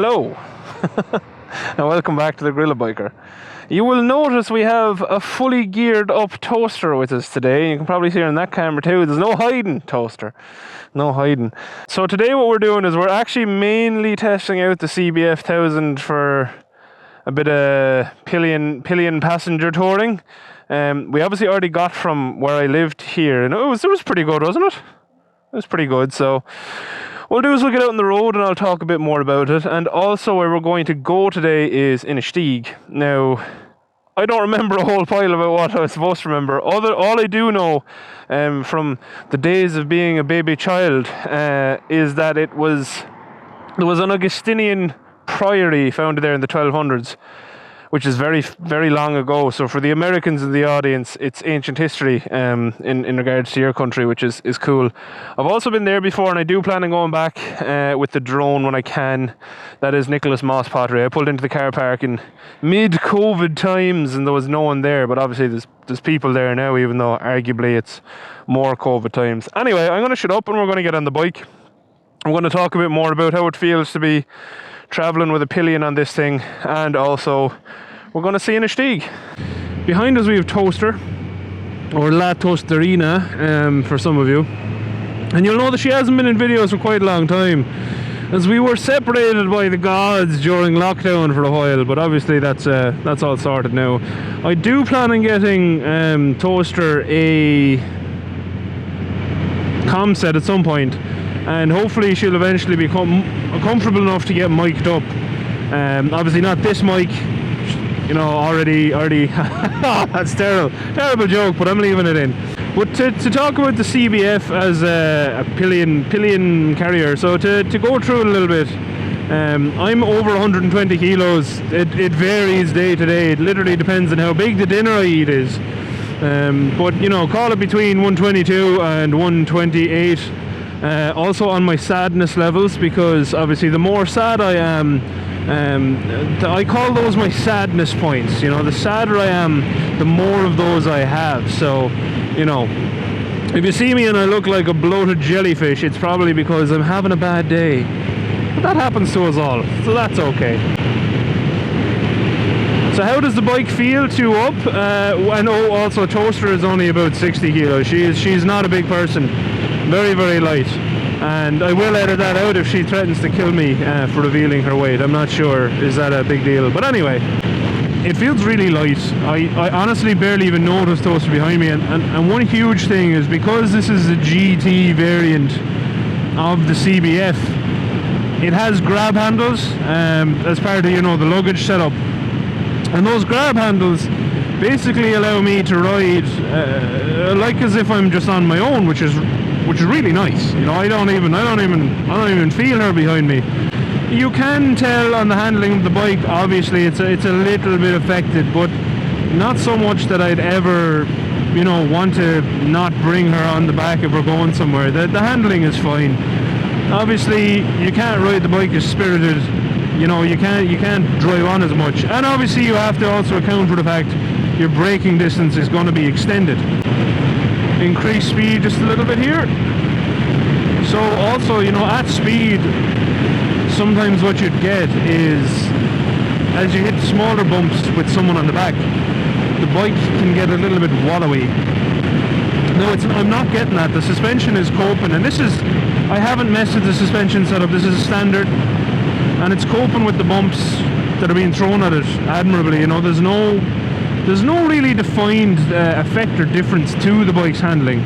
Hello and welcome back to the GorillaBiker. You will notice we have a fully geared up toaster with us today. You can probably see it on that camera too. There's no hiding, toaster. No hiding. So today what we're doing is we're actually mainly testing out the CBF1000 for a bit of Pillion passenger touring. We obviously already got from where I lived here, and it was pretty good, wasn't it? It was pretty good. So what we'll do is we'll get out on the road and I'll talk a bit more about it. And also where we're going to go today is Inistioge. Now, I don't remember a whole pile about what I was supposed to remember. All I do know from the days of being a baby child is that there was an Augustinian priory founded there in the 1200s, which is very, very long ago. So for the Americans in the audience, it's ancient history in regards to your country, which is cool. I've also been there before, and I do plan on going back with the drone when I can. That is Nicholas Moss Pottery. I pulled into the car park in mid-COVID times, and there was no one there, but obviously there's people there now, even though arguably it's more COVID times. Anyway, I'm going to shut up and we're going to get on the bike. I'm going to talk a bit more about how it feels to be traveling with a Pillion on this thing, and also we're going to see Inistioge. Behind us we have Toaster, or La Tosterina for some of you, and you'll know that she hasn't been in videos for quite a long time, as we were separated by the gods during lockdown for a while, but obviously that's all sorted now. I do plan on getting Toaster a comm set at some point, and hopefully she'll eventually become comfortable enough to get mic'd up. Obviously not this mic, you know, already that's terrible joke, but I'm leaving it in. But to talk about the CBF as a Pillion carrier, so to go through it a little bit, I'm over 120 kilos. It varies day to day. It literally depends on how big the dinner I eat is, but you know, call it between 122 and 128. Also on my sadness levels, because obviously the more sad I am, I call those my sadness points. You know, the sadder I am, the more of those I have. So, you know, if you see me and I look like a bloated jellyfish, it's probably because I'm having a bad day. But that happens to us all, so that's okay. So how does the bike feel to up? I know also Toaster is only about 60 kilos. She's not a big person. Very, very light, and I will edit that out if she threatens to kill me for revealing her weight. I'm not sure, is that a big deal? But anyway, it feels really light. I honestly barely even noticed Toaster behind me, and one huge thing is, because this is a GT variant of the CBF, it has grab handles as part of, you know, the luggage setup, and those grab handles basically allow me to ride like as if I'm just on my own, which is really nice. You know, I don't even feel her behind me. You can tell on the handling of the bike, obviously it's a little bit affected, but not so much that I'd ever, you know, want to not bring her on the back if we're going somewhere. The handling is fine. Obviously you can't ride the bike as spirited. You know, you can't drive on as much, and obviously you have to also account for the fact your braking distance is going to be extended. Increase speed just a little bit here. So also, you know, at speed, sometimes what you'd get is, as you hit smaller bumps with someone on the back, the bike can get a little bit wallowy. No, I'm not getting that. The suspension is coping, and I haven't messed with the suspension setup. This is a standard, and it's coping with the bumps that are being thrown at it admirably. You know, there's no really defined effect or difference to the bike's handling.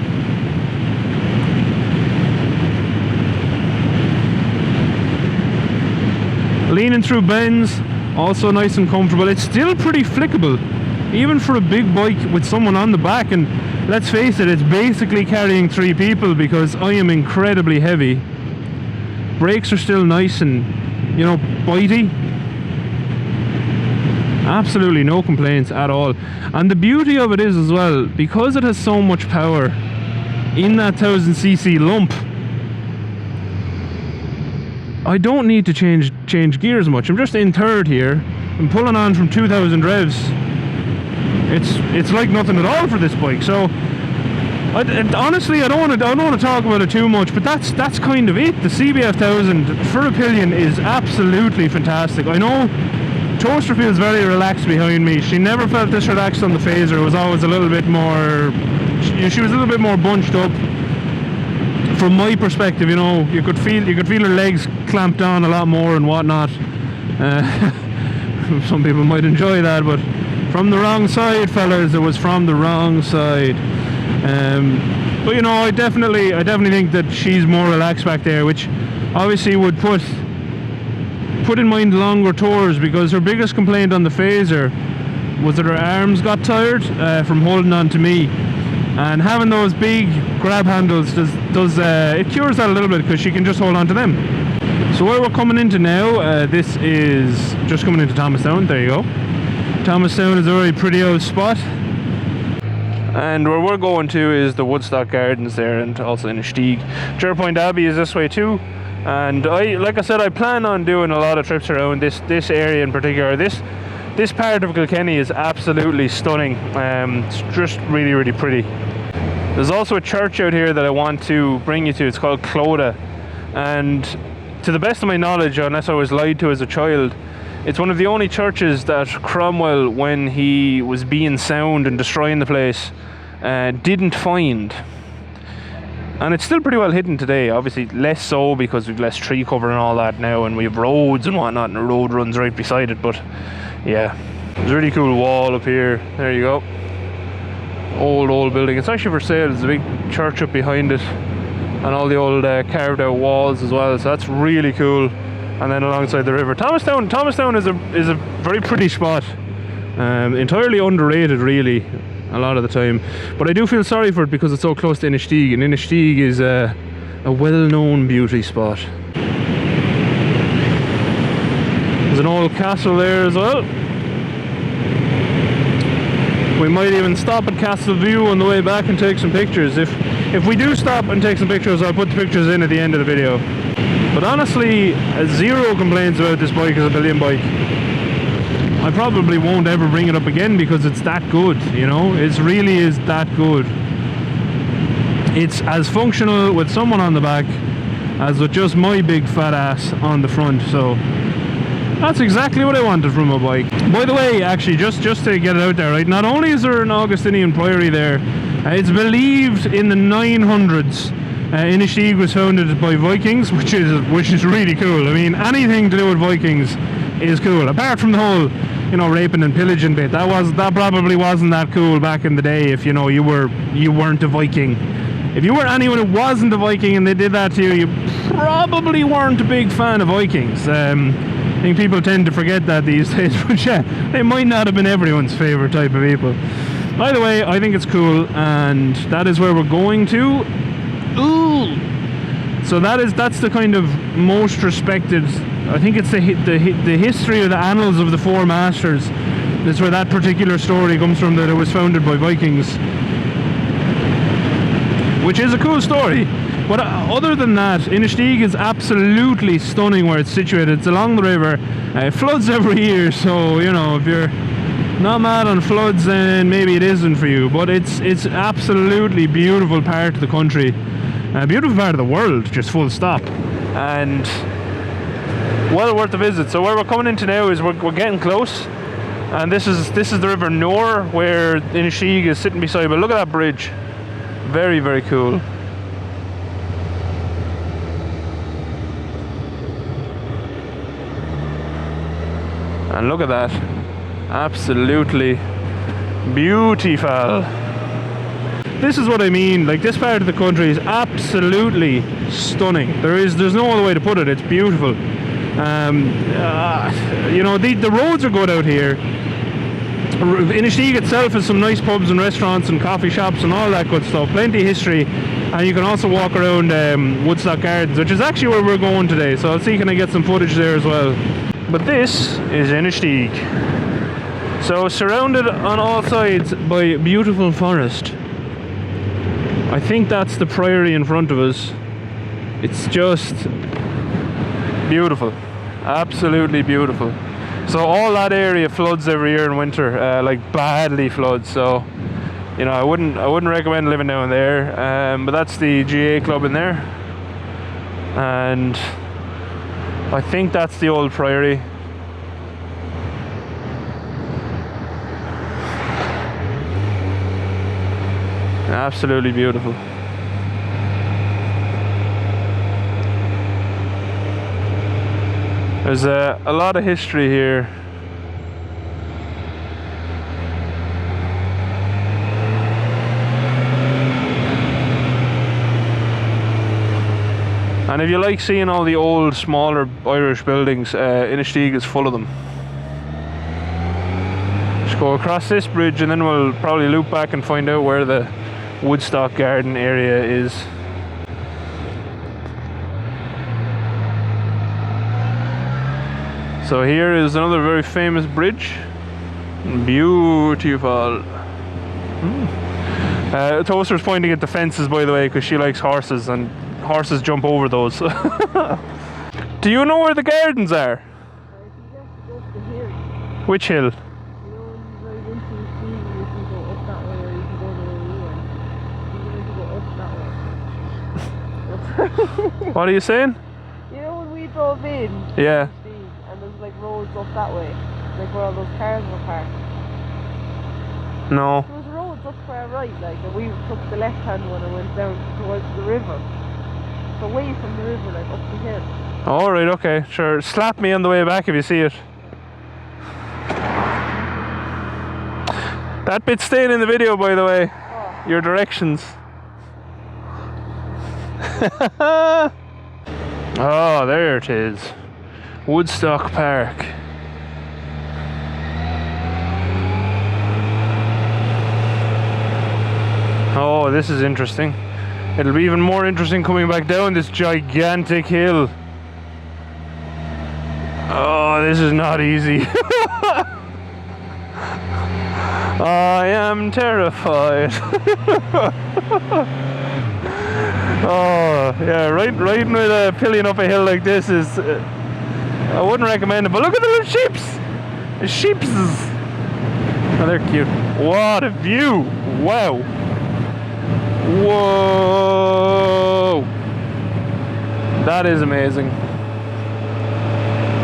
Leaning through bends, also nice and comfortable. It's still pretty flickable, even for a big bike with someone on the back. And let's face it, it's basically carrying 3 people, because I am incredibly heavy. Brakes are still nice and, you know, bitey. Absolutely no complaints at all. And the beauty of it is as well, because it has so much power in that 1000cc lump, I don't need to change gears much. I'm just in third here. I'm pulling on from 2000 revs. It's like nothing at all for this bike. So Honestly, I don't want to talk about it too much, but that's kind of it. The CBF1000 for a Pillion is absolutely fantastic. I know Toaster feels very relaxed behind me. She never felt this relaxed on the Phaser. It was always a little bit more. She was a little bit more bunched up. From my perspective, you know, you could feel her legs clamped down a lot more and whatnot. Some people might enjoy that, but from the wrong side, fellas. It was from the wrong side. But you know, I definitely think that she's more relaxed back there, which obviously would put in mind longer tours, because her biggest complaint on the Phaser was that her arms got tired from holding on to me, and having those big grab handles does it cures that a little bit, because she can just hold on to them. So where we're coming into now, this is just coming into Thomastown. There you go. Thomastown is a very pretty old spot. And where we're going to is the Woodstock Gardens there, and also Inistioge. Jerpoint Abbey is this way too. And like I said, I plan on doing a lot of trips around this area in particular. This part of Kilkenny is absolutely stunning. It's just really, really pretty. There's also a church out here that I want to bring you to. It's called Clodagh, and to the best of my knowledge, unless I was lied to as a child, it's one of the only churches that Cromwell, when he was being sound and destroying the place, didn't find. And it's still pretty well hidden today. Obviously less so because we've less tree cover and all that now, and we have roads and whatnot, and the road runs right beside it. But yeah, there's a really cool wall up here. There you go. Old building. It's actually for sale. There's a big church up behind it, and all the old carved out walls as well. So that's really cool. And then alongside the river, Thomastown is a very pretty spot. Entirely underrated, really, a lot of the time. But I do feel sorry for it because it's so close to Inistioge, and Inistioge is a well-known beauty spot. There's an old castle there as well. We might even stop at Castle View on the way back and take some pictures. If we do stop and take some pictures, I'll put the pictures in at the end of the video. But honestly, zero complaints about this bike as a Pillion bike. I probably won't ever bring it up again because it's that good, you know? It really is that good. It's as functional with someone on the back as with just my big fat ass on the front, so that's exactly what I wanted from a bike. By the way, actually, just to get it out there, right? Not only is there an Augustinian priory there, it's believed in the 900s. Inistioge was founded by Vikings, which is really cool. I mean, anything to do with Vikings is cool. Apart from the whole, you know, raping and pillaging bit, that probably wasn't that cool back in the day. If you know you weren't a Viking, if you were anyone who wasn't a Viking and they did that to you, you probably weren't a big fan of Vikings. I think people tend to forget that these days, but yeah, they might not have been everyone's favourite type of people. Either way, I think it's cool, and that is where we're going to. Ooh. So that's the kind of most respected. I think it's the history of the annals of the Four Masters. That's where that particular story comes from, that it was founded by Vikings, which is a cool story. But other than that, Inistioge is absolutely stunning where it's situated. It's along the river. It floods every year, so you know, if you're not mad on floods, then maybe it isn't for you. But it's absolutely beautiful part of the country. A beautiful part of the world, just full stop, and well worth a visit. So where we're coming into now is we're getting close, and this is the River Nore where Inistioge is sitting beside. But look at that bridge, very, very cool. And look at that, absolutely beautiful. This is what I mean, like this part of the country is absolutely stunning. There's no other way to put it. It's beautiful. You know, the roads are good out here. Inistioge itself has some nice pubs and restaurants and coffee shops and all that good stuff. Plenty of history, and you can also walk around Woodstock Gardens, which is actually where we're going today. So I'll see can I get some footage there as well. But this is Inistioge. So surrounded on all sides by beautiful forest. I think that's the priory in front of us. It's just beautiful, absolutely beautiful. So all that area floods every year in winter, like badly floods. So you know, I wouldn't recommend living down there. But that's the GA club in there, and I think that's the old Priory. Absolutely beautiful. There's a lot of history here. And if you like seeing all the old, smaller Irish buildings, Inistioge is full of them. Just go across this bridge and then we'll probably loop back and find out where the Woodstock Garden area is. So here is another very famous bridge. Beautiful. Toaster's pointing at the fences, by the way, because she likes horses and horses jump over those. Do you know where the gardens are? Which hill? What are you saying? You know when we drove in? Yeah. And there's like roads up that way, like where all those cars were parked. No. There was roads up to our right, like, and we took the left-hand one and went down towards the river. So away from the river, like up the hill. Alright, okay, sure. Slap me on the way back if you see it. That bit's staying in the video, by the way. Oh. Your directions. Oh, there it is. Woodstock Park. Oh, this is interesting. It'll be even more interesting coming back down this gigantic hill. Oh, this is not easy. I am terrified. Oh, yeah, riding with a Pillion up a hill like this is... I wouldn't recommend it, but look at the little sheeps! The sheeps! Oh, they're cute. What a view! Wow! Whoa! That is amazing.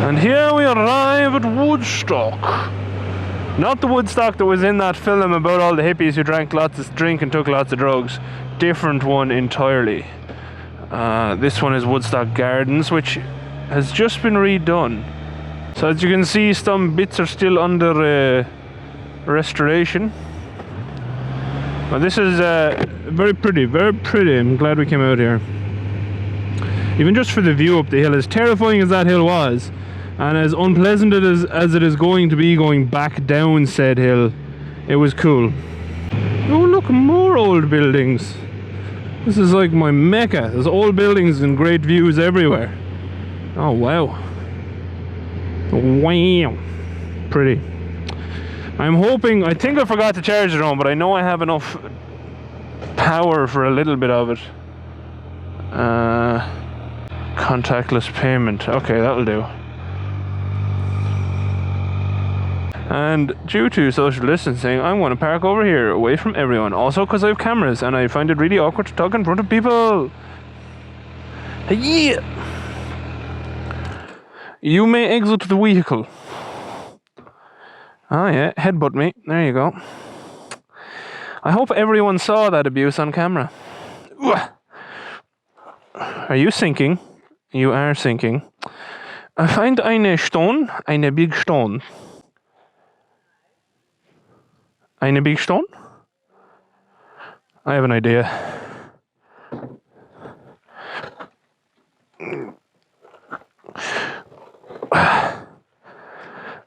And here we arrive at Woodstock. Not the Woodstock that was in that film about all the hippies who drank lots of drink and took lots of drugs. Different one entirely. This one is Woodstock Gardens, which has just been redone. So as you can see, some bits are still under restoration. Well, this is very pretty, very pretty. I'm glad we came out here. Even just for the view up the hill, as terrifying as that hill was, and as unpleasant as it is going to be going back down said hill, it was cool. Oh look, more old buildings. This is like my mecca. There's old buildings and great views everywhere. Oh wow. Wow. Pretty. I'm hoping, I think I forgot to charge it on, but I know I have enough power for a little bit of it. Contactless payment. Okay, that'll do. And due to social distancing, I'm going to park over here, away from everyone. Also because I have cameras and I find it really awkward to talk in front of people. Yeah. You may exit the vehicle. Oh yeah, headbutt me. There you go. I hope everyone saw that abuse on camera. Are you sinking? You are sinking. I find eine Stone, eine big stone. Eine big stone? I have an idea.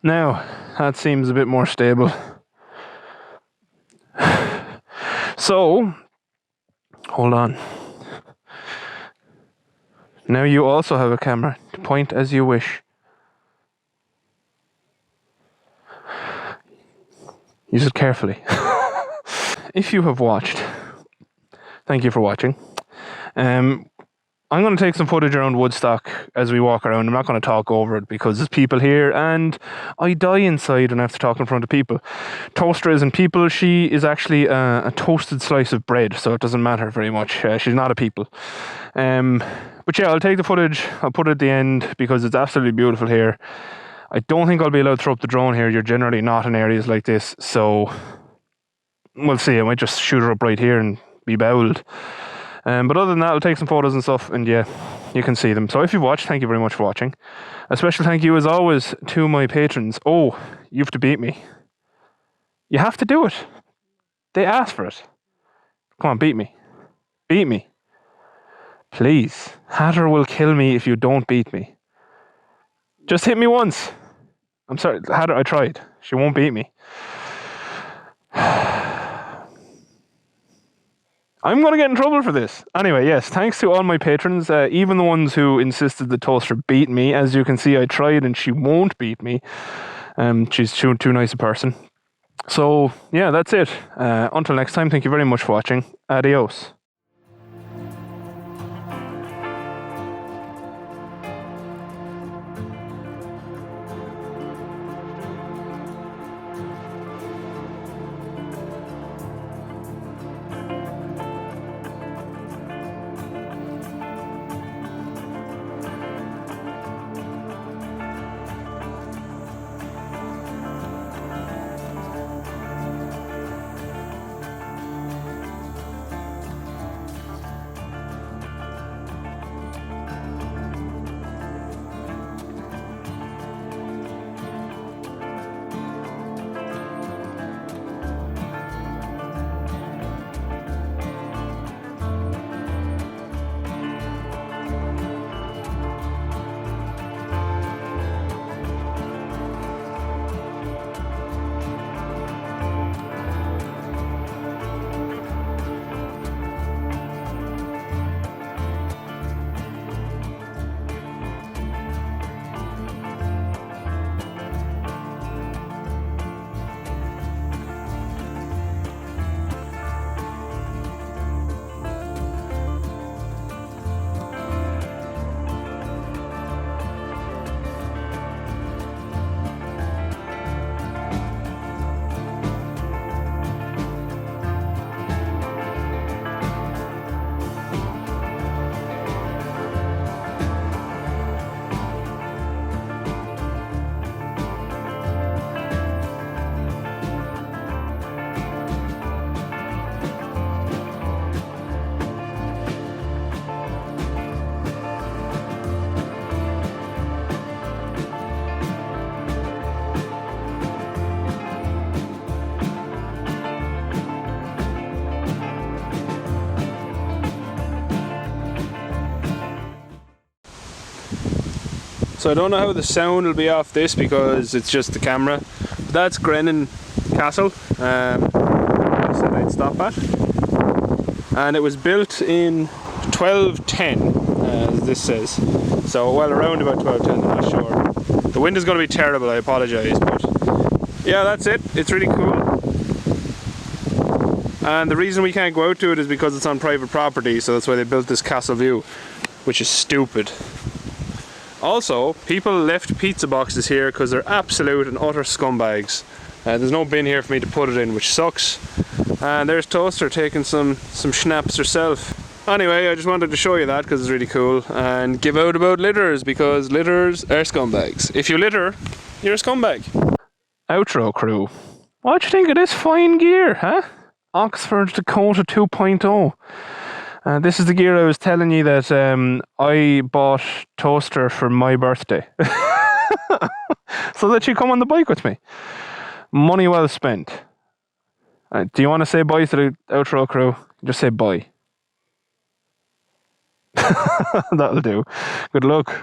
Now, that seems a bit more stable. So, hold on. Now you also have a camera to point as you wish. Use it carefully. If you have watched, thank you for watching. I'm going to take some footage around Woodstock as we walk around. I'm not going to talk over it because there's people here and I die inside when I have to talk in front of people. Toaster isn't people. She is actually a toasted slice of bread, so it doesn't matter very much. She's not a people. But yeah, I'll take the footage. I'll put it at the end because it's absolutely beautiful here. I don't think I'll be allowed to throw up the drone here. You're generally not in areas like this, so we'll see. I might just shoot her up right here and be bowled. But other than that, I'll take some photos and stuff, and yeah, you can see them. So if you've watched, thank you very much for watching. A special thank you, as always, to my patrons. Oh, you have to beat me. You have to do it. They asked for it. Come on, beat me. Beat me. Please. Hatter will kill me if you don't beat me. Just hit me once. I'm sorry, Hatter, I tried. She won't beat me. I'm going to get in trouble for this. Anyway, yes, thanks to all my patrons, even the ones who insisted the toaster beat me. As you can see, I tried and she won't beat me. She's too nice a person. So, yeah, that's it. Until next time, thank you very much for watching. Adios. So I don't know how the sound will be off this because it's just the camera. But that's Grennan Castle. I said I'd stop at. And it was built in 1210, as this says. So, well, around about 1210, I'm not sure. The wind is going to be terrible, I apologise, but yeah, that's it. It's really cool. And the reason we can't go out to it is because it's on private property, so that's why they built this castle view, which is stupid. Also, people left pizza boxes here because they're absolute and utter scumbags. There's no bin here for me to put it in, which sucks. And there's Toaster taking some schnapps herself. Anyway, I just wanted to show you that because it's really cool. And give out about litters, because litters are scumbags. If you litter, you're a scumbag. Outro crew. What do you think of this fine gear, huh? Oxford Dakota 2.0. This is the gear I was telling you that I bought Toaster for my birthday. So that you come on the bike with me. Money well spent. Do you want to say bye to the outro crew? Just say bye. That'll do. Good luck.